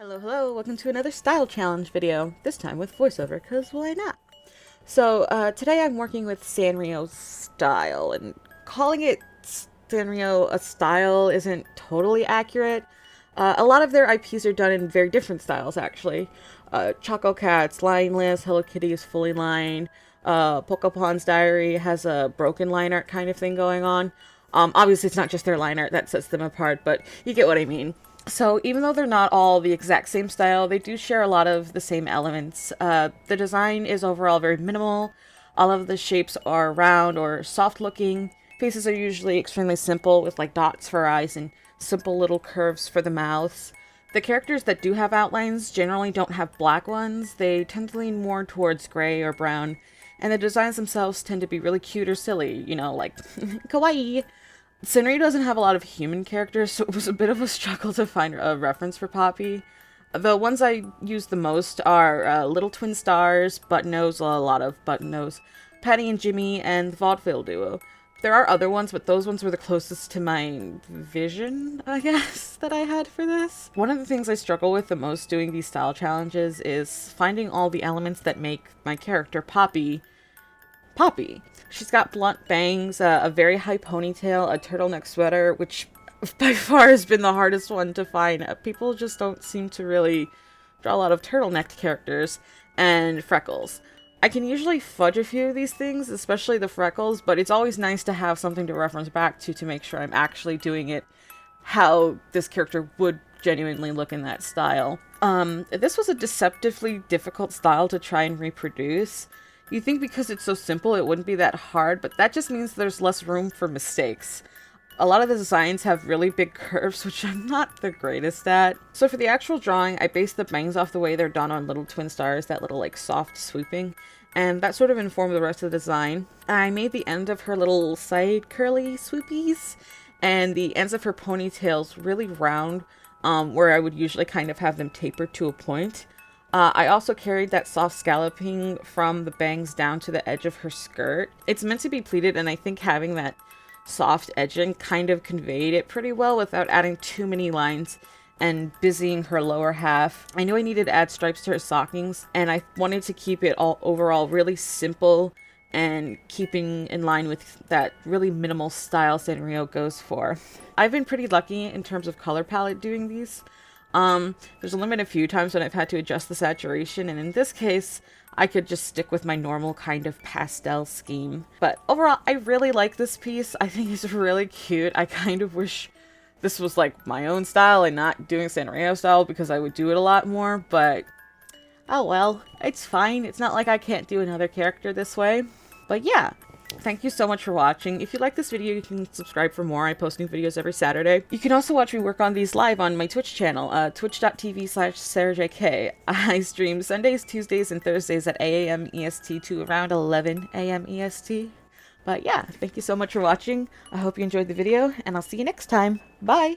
Hello, hello, welcome to another style challenge video, this time with voiceover, because why not? So, today I'm working with Sanrio's style, and calling it Sanrio a style isn't totally accurate. A lot of their IPs are done in very different styles, actually. Choco Cat's lineless, Hello Kitty is fully lined, Pokepon's Diary has a broken line art kind of thing going on. Obviously it's not just their line art that sets them apart, but you get what I mean. So even though they're not all the exact same style, they do share a lot of the same elements. The design is overall very minimal. All of the shapes are round or soft looking. Faces are usually extremely simple with like dots for eyes and simple little curves for the mouths. The characters that do have outlines generally don't have black ones. They tend to lean more towards gray or brown. And the designs themselves tend to be really cute or silly, you know, like kawaii. Sanrio doesn't have a lot of human characters, so it was a bit of a struggle to find a reference for Poppy. The ones I use the most are Little Twin Stars, Button-Nose, a lot of Button-Nose, Patty and Jimmy, and the Vaudeville Duo. There are other ones, but those ones were the closest to my vision, I guess, that I had for this. One of the things I struggle with the most doing these style challenges is finding all the elements that make my character Poppy. She's got blunt bangs, a very high ponytail, a turtleneck sweater, which by far has been the hardest one to find. People just don't seem to really draw a lot of turtlenecked characters, and freckles. I can usually fudge a few of these things, especially the freckles, but it's always nice to have something to reference back to make sure I'm actually doing it how this character would genuinely look in that style. This was a deceptively difficult style to try and reproduce. You think because it's so simple it wouldn't be that hard, but that just means there's less room for mistakes. A lot of the designs have really big curves, which I'm not the greatest at. So for the actual drawing, I based the bangs off the way they're done on Little Twin Stars, that little like soft swooping, and that sort of informed the rest of the design. I made the end of her little side curly swoopies, and the ends of her ponytails really round, where I would usually kind of have them tapered to a point. I also carried that soft scalloping from the bangs down to the edge of her skirt. It's meant to be pleated, and I think having that soft edging kind of conveyed it pretty well without adding too many lines and busying her lower half. I knew I needed to add stripes to her stockings, and I wanted to keep it all overall really simple and keeping in line with that really minimal style Sanrio goes for. I've been pretty lucky in terms of color palette doing these. There's a limit a few times when I've had to adjust the saturation, and in this case, I could just stick with my normal kind of pastel scheme. But overall, I really like this piece. I think it's really cute. I kind of wish this was like my own style and not doing Sanrio style because I would do it a lot more, but oh well, it's fine. It's not like I can't do another character this way. But yeah. Thank you so much for watching. If you like this video, you can subscribe for more. I post new videos every Saturday. You can also watch me work on these live on my Twitch channel, twitch.tv/SarahJK. I stream Sundays, Tuesdays, and Thursdays at 8 AM EST to around 11 AM EST. But yeah, thank you so much for watching. I hope you enjoyed the video, and I'll see you next time. Bye!